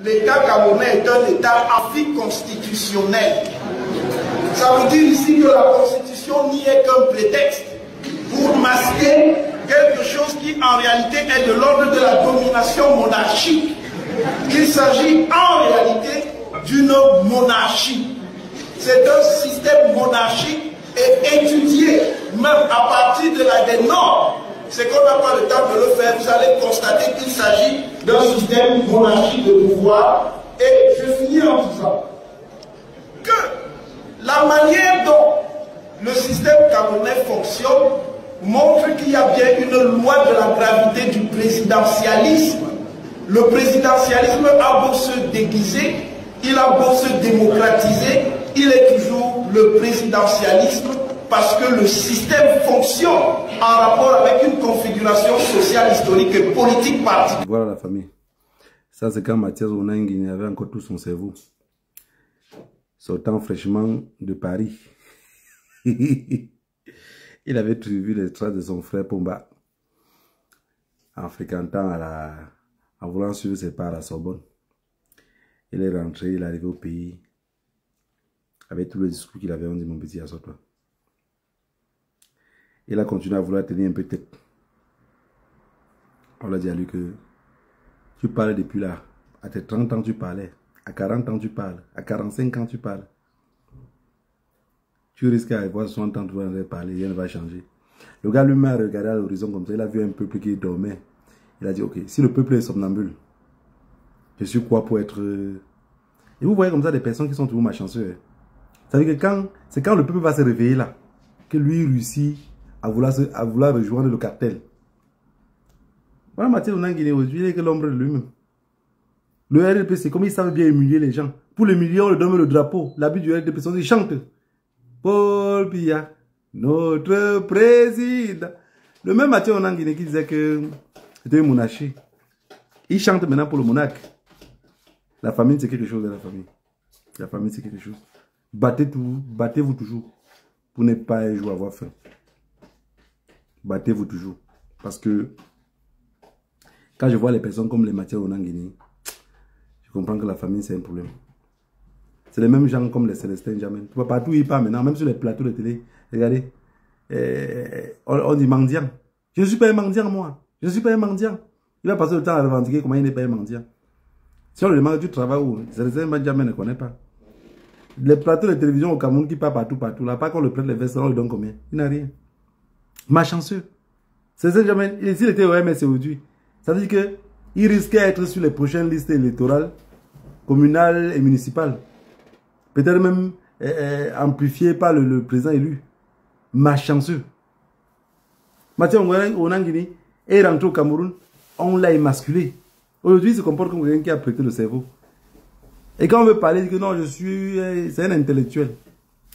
l'État camerounais est un État anticonstitutionnel. Ça veut dire ici que la Constitution n'y est qu'un prétexte pour masquer quelque chose qui en réalité est de l'ordre de la domination monarchique. Il s'agit en réalité d'une monarchie. C'est un système monarchique et étudié même à partir des normes. C'est qu'on n'a pas le temps de le faire. Vous allez constater qu'il s'agit d'un système monarchique de pouvoir. Et je finis en disant que la manière dont le système camerounais fonctionne montre qu'il y a bien une loi de la gravité du présidentialisme. Le présidentialisme a beau se déguiser, il a beau se démocratiser, il est toujours le présidentialisme parce que le système fonctionne en rapport avec une configuration sociale, historique et politique particulière. Voilà la famille. Ça c'est quand Mathias Onangini avait encore tout son cerveau. Sortant fraîchement de Paris. Il avait vu les traces de son frère Pomba en fréquentant en voulant suivre ses pas à la Sorbonne. Il est rentré, il est arrivé au pays. Avec tout le discours qu'il avait, on dit mon petit, assois-toi. Il a continué à vouloir tenir un peu tête. On l'a dit à lui que tu parles depuis là. À tes 30 ans tu parlais. À 40 ans tu parles. À 45 ans tu parles. Tu risques à avoir 60 ans, tu vas parler, rien ne va changer. Le gars lui-même a regardé à l'horizon comme ça, il a vu un peuple qui dormait. Il a dit, ok, si le peuple est somnambule, je suis quoi pour être... Et vous voyez comme ça des personnes qui sont toujours malchanceuses. Ça veut dire que c'est quand le peuple va se réveiller là, que lui réussit à vouloir rejoindre le cartel. Voilà Mathias Onangini aujourd'hui, il est que l'ombre de lui-même. Le RDP, c'est comme ils savent bien humilier les gens. Pour les millions, on leur donne le drapeau. L'habit du RDP, c'est qu'ils chantent. Paul Biya, notre président. Le même Mathias Onangini qui disait que c'était une monarchie. Il chante maintenant pour le monarque. La famille, c'est quelque chose de la famille. La famille, c'est quelque chose. Battez-vous toujours pour ne pas un jour avoir faim. Battez-vous toujours. Parce que quand je vois les personnes comme les Mathias Onangini, je comprends que la famille, c'est un problème. C'est les mêmes gens comme les Célestins Jamais. Tu vois, partout où ils parlent maintenant, même sur les plateaux de télé. Regardez, on dit mendiant. Je ne suis pas un mendiant, moi. Je ne suis pas un mendiant. Il va passer le temps à revendiquer comment il n'est pas un mendiant. Si on le demande du travail où, Célestin Jamais ne connaît pas. Les plateaux de télévision au Cameroun qui partent partout, là, pas qu'on le prenne les vestes, on le donne combien? Il n'a rien. Malchanceux. Célestin Jamais, s'il était au MS aujourd'hui, ça veut dire qu'il risquait d'être sur les prochaines listes électorales, communales et municipales. Peut-être même amplifié par le président élu. Malchanceux. Mathias Onangini est rentré au Cameroun, on l'a émasculé. Aujourd'hui, il se comporte comme quelqu'un qui a prêté le cerveau. Et quand on veut parler, il dit que non, c'est un intellectuel.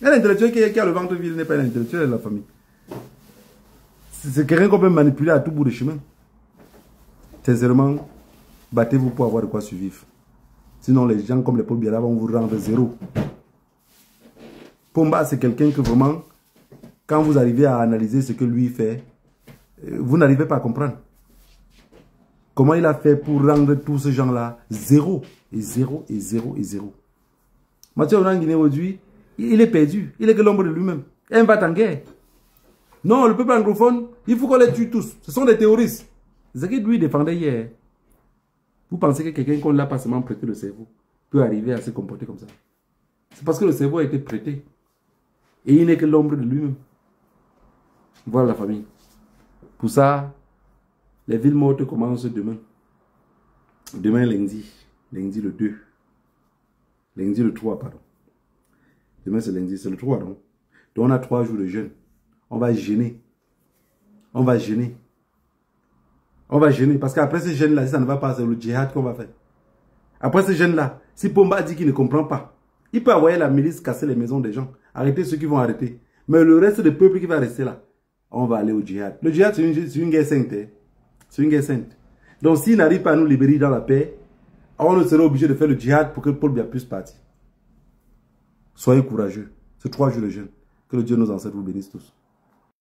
Un intellectuel qui a le ventre vide n'est pas un intellectuel de la famille. C'est quelqu'un qu'on peut manipuler à tout bout de chemin. Sincèrement, battez-vous pour avoir de quoi survivre. Sinon, les gens comme les Paul Biya vont vous rendre zéro. Pomba, c'est quelqu'un que vraiment, quand vous arrivez à analyser ce que lui fait, vous n'arrivez pas à comprendre. Comment il a fait pour rendre tous ces gens-là zéro, et zéro, et zéro, et zéro. Mathias Onangini aujourd'hui, il est perdu. Il est que l'ombre de lui-même. Il va en guerre. Non, le peuple anglophone, il faut qu'on les tue tous. Ce sont des terroristes. C'est ce que lui défendait hier. Vous pensez que quelqu'un qu'on l'a pas seulement prêté le cerveau peut arriver à se comporter comme ça? C'est parce que le cerveau a été prêté. Et il n'est que l'ombre de lui-même. Voilà la famille. Pour ça, les villes mortes commencent demain. Demain lundi. Lundi le 2. Lundi le 3, pardon. Demain c'est lundi, c'est le 3, donc. Donc on a 3 jours de jeûne. On va gêner. On va gêner. On va gêner. Parce qu'après ce jeûne-là, si ça ne va pas, c'est le djihad qu'on va faire. Après ce jeûne-là, si Pomba dit qu'il ne comprend pas, il peut envoyer la milice casser les maisons des gens. Arrêter ceux qui vont arrêter. Mais le reste du peuple qui va rester là, on va aller au djihad. Le djihad, c'est une guerre sainte. Hein? C'est une guerre sainte. Donc s'il n'arrive pas à nous libérer dans la paix, on sera obligé de faire le djihad pour que Paul Biya puisse partir. Soyez courageux. C'est 3 jours de jeûne. Que le Dieu nos ancêtres vous bénisse tous.